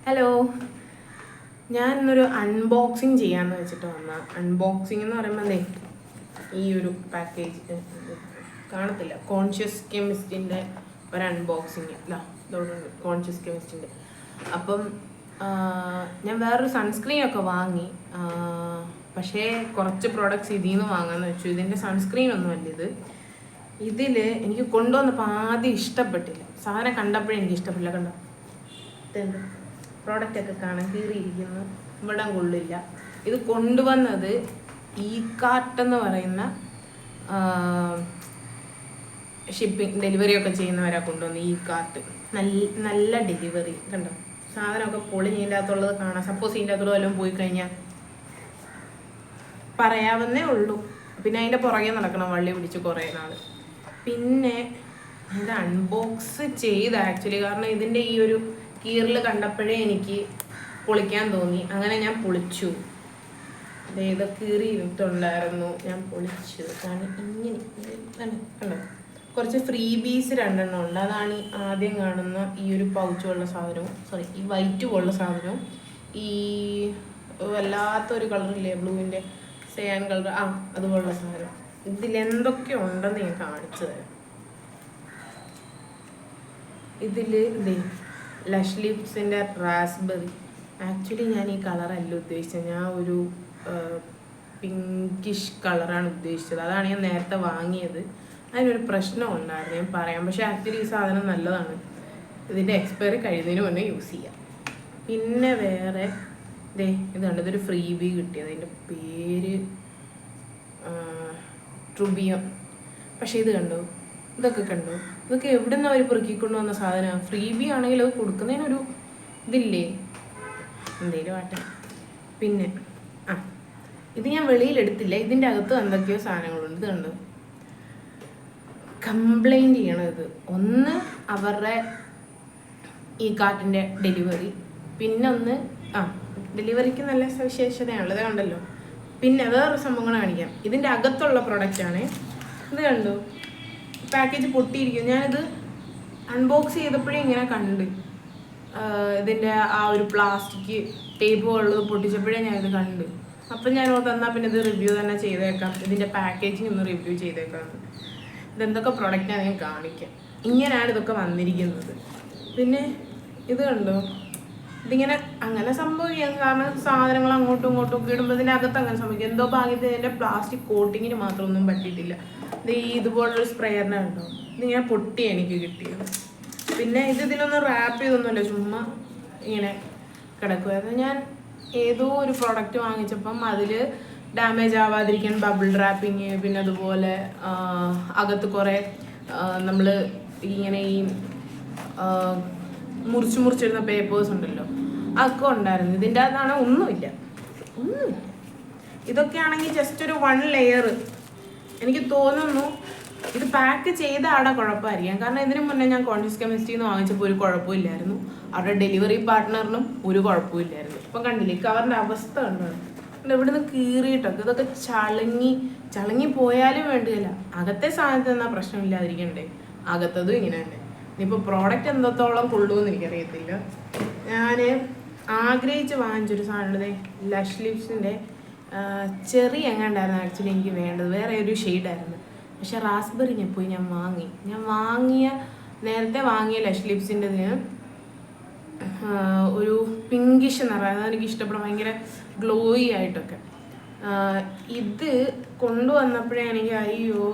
Hello, ഞാൻ ഇന്നൊരു unboxing ചെയ്യാമെന്ന് വെച്ചിട്ട് അൺബോക്സിങ് എന്ന് പറയുമ്പോൾ ഈ ഒരു പാക്കേജ് കാണത്തില്ല, കോൺഷ്യസ് കെമിസ്റ്റിൻ്റെ ഒരു അൺബോക്സിങ് ഇല്ല, ഇതോടുണ്ട് കോൺഷ്യസ് കെമിസ്റ്റിൻ്റെ. അപ്പം ഞാൻ വേറൊരു സൺസ്ക്രീൻ ഒക്കെ വാങ്ങി, പക്ഷേ കുറച്ച് പ്രോഡക്റ്റ്സ് ഇതിൽ നിന്ന് വാങ്ങാമെന്ന് വെച്ചു. ഇതിൻ്റെ സൺസ്ക്രീൻ ഒന്നുമല്ല ഇതിൽ എനിക്ക് കൊണ്ടുവന്നപ്പോൾ ആദ്യം ഇഷ്ടപ്പെട്ടില്ല. സാധനം കണ്ടപ്പോഴേ എനിക്ക് ഇഷ്ടപ്പെട്ടില്ല. കണ്ടോ, ഇതെന്ത് പ്രോഡക്റ്റൊക്കെ കാണാൻ കീറിയിരിക്കുന്നു, ഇവിടെ കൊള്ളില്ല. ഇത് കൊണ്ടുവന്നത് ഈ കാർട്ടെന്ന് പറയുന്ന ഷിപ്പിംഗ് ഡെലിവറി ഒക്കെ ചെയ്യുന്നവരാ കൊണ്ടുവന്ന്. ഈ കാർട്ട് നല്ല ഡെലിവറി. കണ്ടോ, സാധനമൊക്കെ ഇതിൻ്റെ അകത്തുള്ളത് കാണാം. സപ്പോസ് ഇതിൻ്റെ അകത്തുള്ളത് വല്ലതും പോയി കഴിഞ്ഞാൽ പറയാവുന്നേ ഉള്ളൂ. പിന്നെ അതിൻ്റെ പുറകെ നടക്കണം വള്ളി പിടിച്ച് കുറേ നാൾ. പിന്നെ ഇത് അൺബോക്സ് ചെയ്ത് ആക്ച്വലി, കാരണം ഇതിൻ്റെ ഈ ഒരു കീറിൽ കണ്ടപ്പോഴേ എനിക്ക് പൊളിക്കാൻ തോന്നി. അങ്ങനെ ഞാൻ പൊളിച്ചു. ഇത് കീറിയിട്ടുണ്ടായിരുന്നു, ഞാൻ പൊളിച്ചു. കാരണം ഇങ്ങനെ കണ്ടോ, കുറച്ച് ഫ്രീ ബീസ് 2 ഉണ്ട്. അതാണ് ഈ ആദ്യം കാണുന്ന ഈ ഒരു പൗച്ച് പോലുള്ള സാധനവും, ഈ വൈറ്റ് പോലുള്ള സാധനവും, ഈ വല്ലാത്തൊരു കളറില്ലേ ബ്ലൂവിൻ്റെ സയാൻ കളർ, അതുപോലുള്ള സാധനം. ഇതിലെന്തൊക്കെ ഉണ്ടെന്ന് ഞാൻ കാണിച്ചു തരാം. ഇതിൽ ലഷ് ലിപ്സിൻ്റെ റാസ്ബെറി. ആക്ച്വലി ഞാൻ ഈ കളറല്ല ഉദ്ദേശിച്ചത്, ഞാൻ ഒരു പിങ്കിഷ് കളറാണ് ഉദ്ദേശിച്ചത്. അതാണ് ഞാൻ നേരത്തെ വാങ്ങിയത്. അതിനൊരു പ്രശ്നം ഉണ്ടായിരുന്നു, ഞാൻ പറയാം. പക്ഷേ ആക്ച്വലി ഈ സാധനം നല്ലതാണ്. ഇതിൻ്റെ എക്സ്പയറി കഴിയുന്നതിന് മുന്നേ യൂസ് ചെയ്യാം. പിന്നെ വേറെ ഇത് കണ്ടത്, ഇതൊരു ഫ്രീ ബി കിട്ടിയത്. അതിൻ്റെ പേര് ട്രുബിയം. പക്ഷേ ഇത് കണ്ടോ, ഇതൊക്കെ കണ്ടോ, ഇതൊക്കെ എവിടെ നിന്ന് അവർ പെറുക്കിക്കൊണ്ട് വന്ന സാധനമാണ്. ഫ്രീ ബി ആണെങ്കിൽ അത് കൊടുക്കുന്നതിനൊരു ഇതില്ലേ, എന്തേലും ആട്ടെ. പിന്നെ ഇത് ഞാൻ വെളിയിലെടുത്തില്ല. ഇതിൻ്റെ അകത്ത് എന്തൊക്കെയോ സാധനങ്ങളുണ്ട്. ഇത് കണ്ടോ, കംപ്ലൈൻറ്റ് ചെയ്യണം. ഇത് ഒന്ന് അവരുടെ ഈ കാർട്ടിൻ്റെ ഡെലിവറി, പിന്നെ ഒന്ന് ഡെലിവറിക്ക് നല്ല സവിശേഷതയാണുള്ളത്, ഇത് കണ്ടല്ലോ. പിന്നെ വേറൊരു സംഭവങ്ങൾ കാണിക്കാം. ഇതിൻ്റെ അകത്തുള്ള പ്രൊഡക്റ്റാണ്. ഇത് കണ്ടു, പാക്കേജ് പൊട്ടിയിരിക്കും. ഞാനിത് അൺബോക്സ് ചെയ്തപ്പോഴേ ഇങ്ങനെ കണ്ട്, ഇതിൻ്റെ ആ ഒരു പ്ലാസ്റ്റിക് ടേപ്പ് ഉള്ളത് പൊട്ടിച്ചപ്പോഴേ ഞാനിത് കണ്ട്. അപ്പം ഞാൻ തന്നാൽ പിന്നെ ഇത് റിവ്യൂ തന്നെ ചെയ്തേക്കാം, ഇതിൻ്റെ പാക്കേജിങ് ഒന്ന് റിവ്യൂ ചെയ്തേക്കാം. ഇതെന്തൊക്കെ പ്രൊഡക്റ്റാണ് ഞാൻ കാണിക്കാം. ഇങ്ങനെയാണ് ഇതൊക്കെ വന്നിരിക്കുന്നത്. പിന്നെ ഇത് കണ്ടോ, ഇതിങ്ങനെ അങ്ങനെ സംഭവിക്കാം. കാരണം സാധനങ്ങൾ അങ്ങോട്ടും ഇങ്ങോട്ടും ഒക്കെ ഇടുമ്പോൾ ഇതിൻ്റെ അകത്ത് അങ്ങനെ സംഭവിക്കും. എന്തോ ഭാഗ്യത്തിന് ഇതിൻ്റെ പ്ലാസ്റ്റിക് കോട്ടിങ്ങിന് മാത്രമൊന്നും പറ്റിയിട്ടില്ല. ഇതുപോലൊരു സ്പ്രേയറിനെ ഉണ്ടോ, ഇതിങ്ങനെ പൊട്ടി എനിക്ക് കിട്ടിയത്. പിന്നെ ഇതിലൊന്നും റാപ്പ് ചെയ്തൊന്നുമില്ല, ചുമ്മാ ഇങ്ങനെ കിടക്കുമായിരുന്നു. ഞാൻ ഏതോ ഒരു പ്രോഡക്റ്റ് വാങ്ങിച്ചപ്പം അതിൽ ഡാമേജ് ആവാതിരിക്കാൻ ബബിൾ റാപ്പിങ്, പിന്നെ അതുപോലെ അകത്ത് കുറേ നമ്മൾ ഇങ്ങനെ ഈ മുറിച്ചിടുന്ന പേപ്പേഴ്സ് ഉണ്ടല്ലോ, അതൊക്കെ ഉണ്ടായിരുന്നു. ഇതിൻ്റെ അകത്താണ് ഒന്നുമില്ല. ഇതൊക്കെ ആണെങ്കിൽ ജസ്റ്റ് ഒരു 1 ലെയർ. എനിക്ക് തോന്നുന്നു ഇത് പാക്ക് ചെയ്ത അവിടെ കുഴപ്പമായിരിക്കാം. കാരണം ഇതിനു മുന്നേ ഞാൻ കോൺഷ്യസ് കെമിസ്ട്രിയിൽ നിന്ന് വാങ്ങിച്ചപ്പോൾ ഒരു കുഴപ്പമില്ലായിരുന്നു. അവരുടെ ഡെലിവറി പാർട്ട്ണറിനും ഒരു കുഴപ്പമില്ലായിരുന്നു. ഇപ്പം കണ്ടില്ലേ കവറിൻ്റെ അവസ്ഥ കണ്ടോ, ഇവിടുന്ന് കീറിയിട്ടൊക്കെ ഇതൊക്കെ ചളങ്ങി പോയാലും വേണ്ടിയില്ല. അകത്തെ സാധനത്തിൽ നിന്നാൽ പ്രശ്നമില്ലാതിരിക്കണ്ടേ, അകത്തതും ഇങ്ങനെ തന്നെ. ഇനിയിപ്പോൾ പ്രോഡക്റ്റ് എന്തോത്തോളം കൊള്ളുമെന്ന് എനിക്കറിയത്തില്ല. ഞാൻ ആഗ്രഹിച്ച് വാങ്ങിച്ചൊരു സാധനമുണ്ട്, ലഷ് ലിപ്സിൻ്റെ ചെറി എങ്ങാണ്ടായിരുന്നു ആക്ച്വലി എനിക്ക് വേണ്ടത്. വേറെ ഒരു ഷെയ്ഡായിരുന്നു. പക്ഷെ റാസ്ബെറി ഞാൻ വാങ്ങിയ നേരത്തെ വാങ്ങിയ ലഷ് ലിപ്സിൻ്റെതിന് ഒരു പിങ്കിഷ് നിറം, അതെനിക്ക് ഇഷ്ടപ്പെടും, ഭയങ്കര ഗ്ലോയി ആയിട്ടൊക്കെ. ഇത് കൊണ്ടുവന്നപ്പോഴേ എനിക്ക് അയ്യോ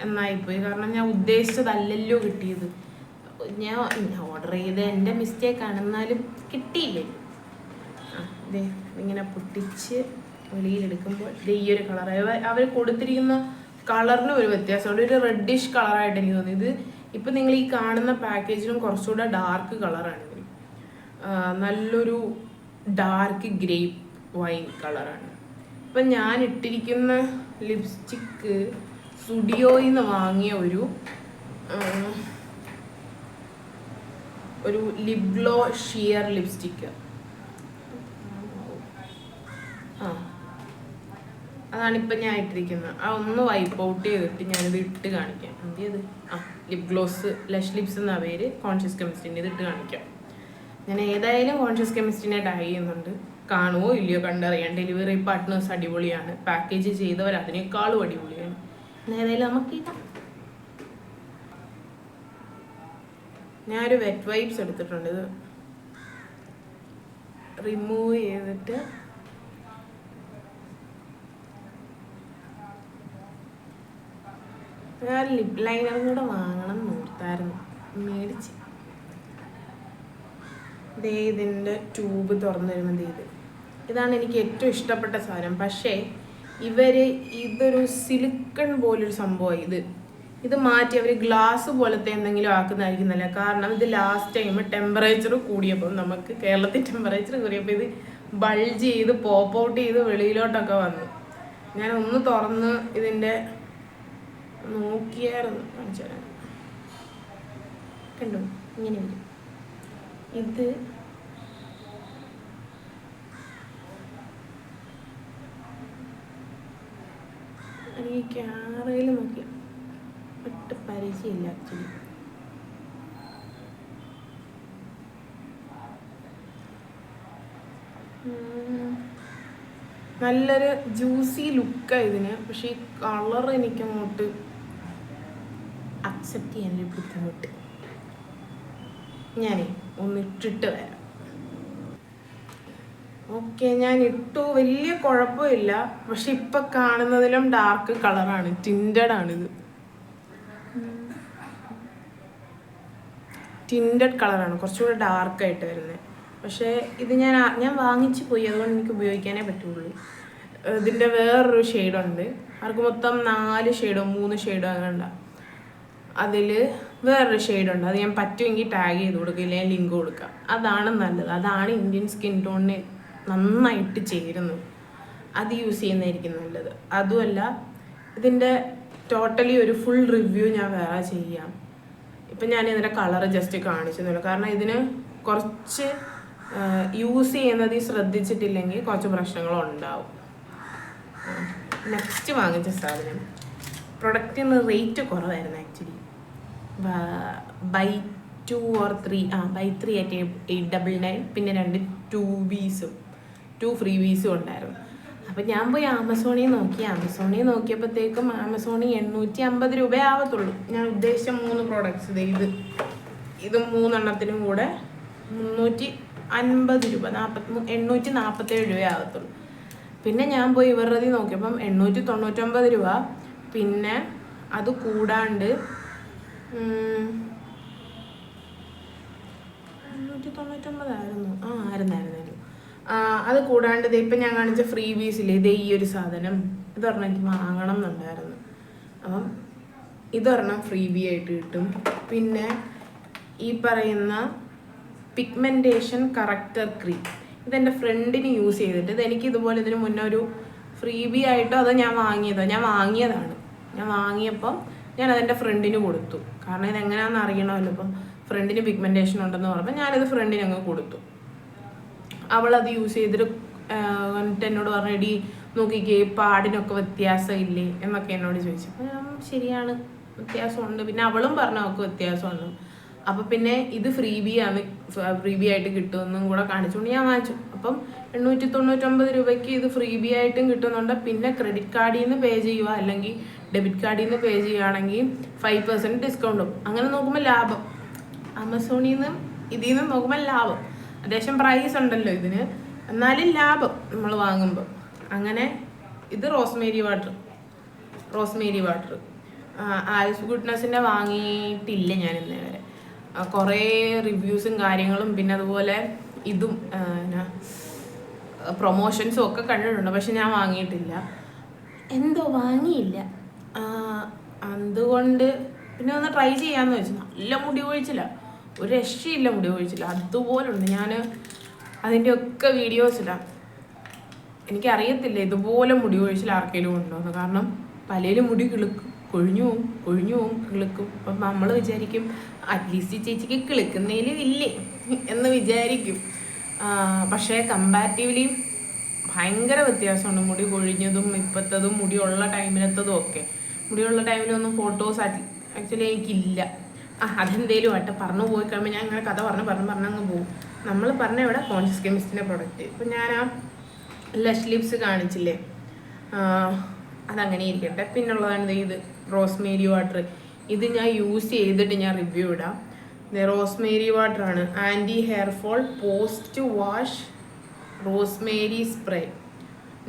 എന്നായിപ്പോയി. കാരണം ഞാൻ ഉദ്ദേശിച്ചതല്ലല്ലോ കിട്ടിയത്. ഞാൻ ഓർഡർ ചെയ്ത് എൻ്റെ മിസ്റ്റേക്കാണ്, എന്നാലും കിട്ടിയില്ലേ. ഇങ്ങനെ പൊട്ടിച്ച് വെളിയിലെടുക്കുമ്പോൾ ഈ ഒരു കളർ, അവർ കൊടുത്തിരിക്കുന്ന കളറിന് ഒരു വ്യത്യാസമുണ്ട്. ഒരു റെഡിഷ് കളറായിട്ട് എനിക്ക് തോന്നി. ഇത് ഇപ്പം നിങ്ങൾ ഈ കാണുന്ന പാക്കേജിലും കുറച്ചുകൂടെ ഡാർക്ക് കളറാണ്. ഇതിന് നല്ലൊരു ഡാർക്ക് ഗ്രേപ്പ് വൈൻ കളറാണ്. ഇപ്പം ഞാൻ ഇട്ടിരിക്കുന്ന ലിപ്സ്റ്റിക്ക് സ്റ്റുഡിയോയിൽ നിന്ന് വാങ്ങിയ ഒരു ലിപ് ഗ്ലോ ഷിയർ ലിപ്സ്റ്റിക്ക്. അതാണിപ്പം ഞാൻ ഇട്ടിരിക്കുന്നത്. ഒന്ന് വൈപ്പ് ഔട്ട് ചെയ്തിട്ട് ഞാനിത് ഇട്ട് കാണിക്കാം. എന്ത് ചെയ്ത് ലിപ് ഗ്ലോസ് ലഷ് ലിപ്സ് എന്നാ പേര്, കോൺഷ്യസ് കെമിസ്ട്രിൻ്റെ. ഇത് ഇട്ട് കാണിക്കാം. ഞാൻ ഏതായാലും കോൺഷ്യസ് കെമിസ്ട്രിനെ ടാഗ് ചെയ്യുന്നുണ്ട്. കാണുമോ ഇല്ലയോ കണ്ടറിയാം. ഡെലിവറി പാർട്ട്നേഴ്സ് അടിപൊളിയാണ്, പാക്കേജ് ചെയ്തവർ അതിനേക്കാളും അടിപൊളിയാണ്. ഏതായാലും നമുക്ക് ഞാനൊരു വെറ്റ് വൈപ്സ് എടുത്തിട്ടുണ്ട്. ഇത് റിമൂവ് ചെയ്തിട്ട് ഞാൻ ലിപ് ലൈനറും കൂടെ വാങ്ങണം നോർത്തായിരുന്നു, മേടിച്ച്. ഇതിൻ്റെ ട്യൂബ് തുറന്നു വരുന്നത് ഇതാണ് എനിക്ക് ഏറ്റവും ഇഷ്ടപ്പെട്ട സാധനം. പക്ഷേ ഇതൊരു സിലിക്കൺ പോലൊരു സംഭവമാണ്. ഇത് മാറ്റി അവർ ഗ്ലാസ് പോലത്തെ എന്തെങ്കിലും ആക്കുന്നതായിരിക്കും നല്ല. കാരണം ഇത് ലാസ്റ്റ് ടൈം ടെമ്പറേച്ചർ കൂടിയപ്പോൾ, നമുക്ക് കേരളത്തിൽ ടെമ്പറേച്ചർ കൂടിയപ്പോൾ ഇത് ബൾജ് ചെയ്ത് പോപ്പ് ഔട്ട് ചെയ്ത് വെളിയിലോട്ടൊക്കെ വന്നു. ഞാൻ ഒന്ന് തുറന്ന് ഇതിൻ്റെ നോക്കിയായിരുന്നു, കാണിച്ചു തരാം. കണ്ടു, ഇങ്ങനെ വരും. ഇത് എനിക്ക് ക്യാമറയിൽ നോക്കിയ ഒട്ട് പരിചയമില്ല ആക്ച്വലി. നല്ലൊരു ജ്യൂസി ലുക്കാണ് ഇതിന്. പക്ഷെ ഈ കളർ എനിക്ക് അങ്ങോട്ട് അക്സെപ്റ്റ് ചെയ്യാനൊരു ബുദ്ധിമുട്ട്. ഞാനേ ഒന്നിട്ടിട്ട് വരാം. ഓക്കെ, ഞാൻ ഇട്ടു, വലിയ കുഴപ്പമില്ല. പക്ഷെ ഇപ്പം കാണുന്നതിലും ഡാർക്ക് കളറാണ്, ടിൻറ്റഡ് ആണിത്. ടിൻറ്റഡ് കളറാണ്, കുറച്ചുകൂടെ ഡാർക്കായിട്ട് വരുന്നത്. പക്ഷേ ഇത് ഞാൻ വാങ്ങിച്ചു പോയി, അതുകൊണ്ട് എനിക്ക് ഉപയോഗിക്കാനേ പറ്റുള്ളൂ. ഇതിൻ്റെ വേറൊരു ഷെയ്ഡുണ്ട്. അവർക്ക് മൊത്തം 4 ഷെയ്ഡോ 3 ഷെയ്ഡോ അങ്ങനെ. അതിൽ വേറൊരു ഷെയ്ഡുണ്ട്. അത് ഞാൻ പറ്റുമെങ്കിൽ ടാഗ് ചെയ്ത് കൊടുക്കില്ല, ഞാൻ ലിങ്ക് കൊടുക്കാം. അതാണ് നല്ലത്, അതാണ് ഇന്ത്യൻ സ്കിൻ ടോണിന് നന്നായിട്ട് ചേരുന്നത്. അത് യൂസ് ചെയ്യുന്നതായിരിക്കും നല്ലത്. അതുമല്ല, ഇതിൻ്റെ ടോട്ടലി ഒരു ഫുൾ റിവ്യൂ ഞാൻ വേറെ ചെയ്യാം. ഇപ്പം ഞാൻ ഇതിൻ്റെ കളറ് ജസ്റ്റ് കാണിച്ചെന്നുള്ളൂ. കാരണം ഇതിന് കുറച്ച് യൂസ് ചെയ്യുന്നത് ശ്രദ്ധിച്ചിട്ടില്ലെങ്കിൽ കുറച്ച് പ്രശ്നങ്ങളുണ്ടാവും. നെക്സ്റ്റ് വാങ്ങിച്ച സാധനം പ്രൊഡക്റ്റിന് റേറ്റ് കുറവായിരുന്നു actually. Buy 2 or 3 buy 3 at 899. പിന്നെ 2 2 ഫ്രീ ബീസും ഉണ്ടായിരുന്നു. അപ്പം ഞാൻ പോയി ആമസോണിൽ നോക്കിയപ്പോഴത്തേക്കും ആമസോണിൽ 850 രൂപ ആവത്തുള്ളൂ. ഞാൻ ഉദ്ദേശിച്ച 3 പ്രോഡക്ട്സ് ഇത് 3 എണ്ണത്തിനും കൂടെ 350 രൂപ, 847 രൂപ ആവത്തുള്ളൂ. പിന്നെ ഞാൻ പോയി ഇവരുടെ നോക്കിയപ്പം 899 രൂപ. പിന്നെ അത് കൂടാണ്ട് 899 ആയിരുന്നു. അത് കൂടാണ്ട് ഇപ്പം ഞാൻ കാണിച്ച ഫ്രീ ബീസിൽ ഈ ഒരു സാധനം ഇതൊരെണ്ണം എനിക്ക് വാങ്ങണം എന്നുണ്ടായിരുന്നു. അപ്പം ഇതൊരെണ്ണം ഫ്രീ ബി ആയിട്ട് കിട്ടും. പിന്നെ ഈ പറയുന്ന പിഗ്മെൻറ്റേഷൻ കറക്റ്റർ ക്രീം, ഇതെൻ്റെ ഫ്രണ്ടിന് യൂസ് ചെയ്തിട്ട് ഇതെനിക്ക് ഇതുപോലെ ഇതിന് മുന്നേ ഒരു ഫ്രീ ബി ആയിട്ടോ അതോ ഞാൻ വാങ്ങിയതാണ്. ഞാൻ വാങ്ങിയപ്പം ഞാൻ അതെൻ്റെ ഫ്രണ്ടിന് കൊടുത്തു. കാരണം ഇതെങ്ങനെയാണെന്ന് അറിയണമല്ലോ. അപ്പം ഫ്രണ്ടിന് പിഗ്മെൻറ്റേഷൻ ഉണ്ടെന്ന് പറഞ്ഞപ്പോൾ ഞാനിത് ഫ്രണ്ടിന് അങ്ങ് കൊടുത്തു. അവളത് യൂസ് ചെയ്തിട്ട് എന്നോട് പറഞ്ഞു, എടി നോക്കിക്കേ പാടിനൊക്കെ വ്യത്യാസമില്ലേ എന്നൊക്കെ എന്നോട് ചോദിച്ചു. ശരിയാണ്, വ്യത്യാസമുണ്ട്. പിന്നെ അവളും പറഞ്ഞു അവൾക്ക് വ്യത്യാസമുണ്ട്. അപ്പം പിന്നെ ഇത് ഫ്രീ ബി ആയിട്ട് കിട്ടുമെന്നും കൂടെ കാണിച്ചുകൊണ്ട് ഞാൻ വാങ്ങിച്ചു. അപ്പം 899 രൂപയ്ക്ക് ഇത് ഫ്രീ ബി ആയിട്ടും കിട്ടുന്നുണ്ട്. പിന്നെ ക്രെഡിറ്റ് കാർഡിൽ നിന്ന് പേ ചെയ്യുക അല്ലെങ്കിൽ ഡെബിറ്റ് കാർഡിൽ നിന്ന് പേ ചെയ്യുകയാണെങ്കിൽ 5% ഡിസ്കൗണ്ടും. അങ്ങനെ നോക്കുമ്പോൾ ലാഭം. ആമസോണിൽ നിന്നും ഇതിൽ നിന്നും നോക്കുമ്പോൾ ലാഭം. അത്യാവശ്യം പ്രൈസ് ഉണ്ടല്ലോ ഇതിന്, എന്നാലും ലാഭം നമ്മൾ വാങ്ങുമ്പോൾ. അങ്ങനെ ഇത് റോസ്മേരി വാട്ടർ ആൽസ് ഗുഡ്നെസ്സിൻ്റെ വാങ്ങിയിട്ടില്ല ഞാൻ ഇന്നേ വരെ. കുറേ റിവ്യൂസും കാര്യങ്ങളും പിന്നെ അതുപോലെ ഇതും പ്രൊമോഷൻസും ഒക്കെ കണ്ടിട്ടുണ്ട്. പക്ഷെ ഞാൻ വാങ്ങിയിട്ടില്ല, വാങ്ങിയില്ല. അതുകൊണ്ട് പിന്നെ ഒന്ന് ട്രൈ ചെയ്യാമെന്ന് വെച്ചു. നല്ല മുടി കൊഴിച്ചില്ല, ഒരു രക്ഷയില്ല മുടി കൊഴിച്ചില്ല, അതുപോലെ ഉണ്ട്. ഞാൻ അതിൻ്റെ ഒക്കെ വീഡിയോസ് ഇടാം. എനിക്കറിയത്തില്ല ഇതുപോലെ മുടി കൊഴിച്ചിൽ ആർക്കെങ്കിലും ഉണ്ടോയെന്ന്. കാരണം പലയിലും മുടി കൊഴിഞ്ഞു പോവും കിളുക്കും. അപ്പം നമ്മൾ വിചാരിക്കും അറ്റ്ലീസ്റ്റ് ചേച്ചിക്ക് കിളുക്കുന്നതിലും ഇല്ലേ എന്ന് വിചാരിക്കും. പക്ഷേ കമ്പാരിറ്റീവ്ലി ഭയങ്കര വ്യത്യാസമുണ്ട് മുടി കൊഴിഞ്ഞതും ഇപ്പോഴത്തതും മുടിയുള്ള ടൈമിലത്തതും ഒക്കെ. മുടിയുള്ള ടൈമിലൊന്നും ഫോട്ടോസ് ആക്ച്വലി എനിക്കില്ല. അതെന്തേലും ആട്ടെ പറഞ്ഞു പോയി കഴിയുമ്പോൾ ഞാൻ ഇങ്ങനെ കഥ പറഞ്ഞങ്ങ് പോകും. നമ്മൾ പറഞ്ഞ ഇവിടെ കോൺഷ്യസ് കെമിസ്റ്റിൻ്റെ പ്രൊഡക്റ്റ്. ഇപ്പം ഞാൻ ആ ലഷ് ലിപ്സ് കാണിച്ചില്ലേ, അതങ്ങനെ ഇരിക്കട്ടെ. പിന്നുള്ളതാണ് ഇത് റോസ്മേരി വാട്ടർ. ഇത് ഞാൻ യൂസ് ചെയ്തിട്ട് ഞാൻ റിവ്യൂ ഇടാം. ഇത് റോസ്മേരി വാട്ടറാണ്. Anti hair fall post wash rosemary spray,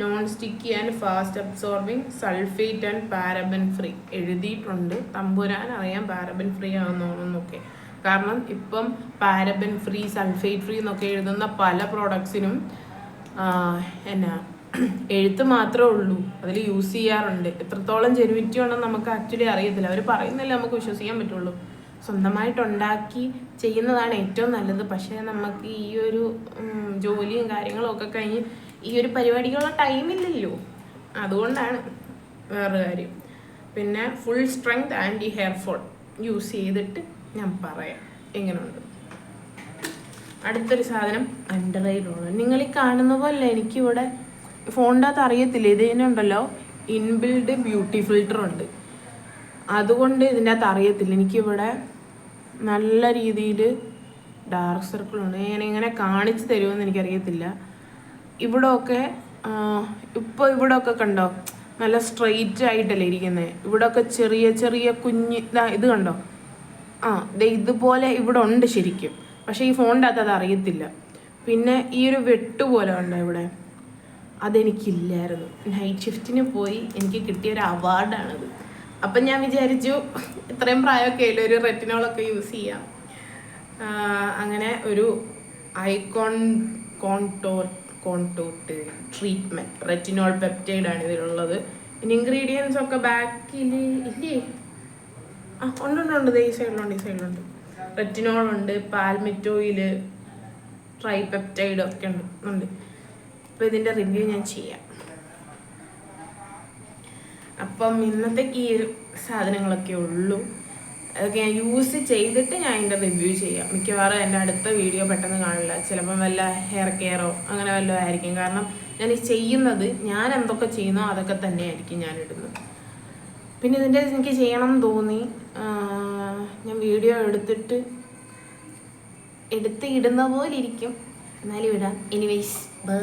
non sticky and fast absorbing, sulphate and paraben free എഴുതിയിട്ടുണ്ട്. തമ്പുരാൻ അറിയാം പാരബൻ ഫ്രീ ആണെന്നൊക്കെ. കാരണം ഇപ്പം പാരബൻ ഫ്രീ, സൾഫേറ്റ് ഫ്രീ എന്നൊക്കെ എഴുതുന്ന പല പ്രോഡക്ട്സിനും എന്നാ എഴുത്ത് മാത്രമേ ഉള്ളൂ, അതിൽ യൂസ് ചെയ്യാറുണ്ട്. എത്രത്തോളം ജെനുവിറ്റി ഉണ്ടെന്ന് നമുക്ക് ആക്ച്വലി അറിയത്തില്ല. അവർ പറയുന്നില്ല, നമുക്ക് വിശ്വസിക്കാൻ പറ്റുള്ളൂ. സ്വന്തമായിട്ടുണ്ടാക്കി ചെയ്യുന്നതാണ് ഏറ്റവും നല്ലത്. പക്ഷേ നമുക്ക് ഈ ഒരു ജോലിയും കാര്യങ്ങളും ഒക്കെ കഴിഞ്ഞ് ഈ ഒരു പരിപാടിക്കുള്ള ടൈമില്ലല്ലോ, അതുകൊണ്ടാണ് വേറൊരു കാര്യം. പിന്നെ full strength anti hair fall use ചെയ്തിട്ട് ഞാൻ പറയാം എങ്ങനെയുണ്ട്. അടുത്തൊരു സാധനം അണ്ടർ ഐ റോളർ. നിങ്ങൾ ഈ കാണുന്ന പോലെ എനിക്കിവിടെ ഫോണിൻ്റെ അകത്ത് അറിയത്തില്ല, ഇതിനുണ്ടല്ലോ ഇൻബിൽഡ് ബ്യൂട്ടി ഫിൽറ്റർ ഉണ്ട്. അതുകൊണ്ട് ഇതിൻ്റെ അകത്ത് അറിയത്തില്ല. എനിക്കിവിടെ നല്ല രീതിയിൽ ഡാർക്ക് സർക്കിളുണ്ട്. ഞാനിങ്ങനെ കാണിച്ചു തരുമെന്ന് എനിക്കറിയത്തില്ല. ഇവിടെയൊക്കെ ഇപ്പോൾ ഇവിടെയൊക്കെ കണ്ടോ, നല്ല സ്ട്രെയിറ്റ് ആയിട്ടല്ലേ ഇരിക്കുന്നത്. ഇവിടെയൊക്കെ ചെറിയ ചെറിയ കുഞ്ഞ് ഇത് കണ്ടോ, ഇതുപോലെ ഇവിടെ ഉണ്ട് ശരിക്കും. പക്ഷേ ഈ ഫോണിൻ്റെ അകത്ത് അത് അറിയത്തില്ല. പിന്നെ ഈ ഒരു വെട്ടുപോലെ ഉണ്ടോ ഇവിടെ, അതെനിക്കില്ലായിരുന്നു. നൈറ്റ് ഷിഫ്റ്റിന് പോയി എനിക്ക് കിട്ടിയൊരു അവാർഡാണത്. അപ്പം ഞാൻ വിചാരിച്ചു ഇത്രയും പ്രായമൊക്കെ ആയില്ല, ഒരു റെറ്റിനോളൊക്കെ യൂസ് ചെയ്യാം. അങ്ങനെ ഒരു കോൺടോർട്ട് ട്രീറ്റ്മെൻറ്റ് റെറ്റിനോൾ പെപ്റ്റൈഡാണ് ഇതിലുള്ളത്. ഇനി ഇൻഗ്രീഡിയൻസ് ഒക്കെ ബാക്കിൽ ഇല്ലേ, ഉണ്ട്. ഈ സൈഡിലുണ്ട്. റെറ്റിനോളുണ്ട്, പാൽമിറ്റോയിൽ, ട്രൈപെപ്റ്റൈഡ് ഒക്കെ ഉണ്ട്. അപ്പോൾ ഇതിൻ്റെ റിവ്യൂ ഞാൻ ചെയ്യാം. അപ്പം ഇന്നത്തേക്ക് ഈ സാധനങ്ങളൊക്കെ ഉള്ളൂ. അതൊക്കെ ഞാൻ യൂസ് ചെയ്തിട്ട് ഞാൻ ഇതിൻ്റെ റിവ്യൂ ചെയ്യാം. മിക്കവാറും എൻ്റെ അടുത്ത വീഡിയോ പെട്ടെന്ന് കാണില്ല. ചിലപ്പം വല്ല ഹെയർ കെയറോ അങ്ങനെ വല്ലതും ആയിരിക്കും. കാരണം ഞാൻ ഈ ചെയ്യുന്നത്, ഞാൻ എന്തൊക്കെ ചെയ്യുന്നോ അതൊക്കെ തന്നെയായിരിക്കും ഞാൻ ഇടുന്നത്. പിന്നെ ഇതിൻ്റെ എനിക്ക് ചെയ്യണം എന്ന് തോന്നി, ഞാൻ വീഡിയോ എടുത്ത് ഇടുന്ന പോലെ ഇരിക്കും, എന്നാലും ഇടാം. Anyways by.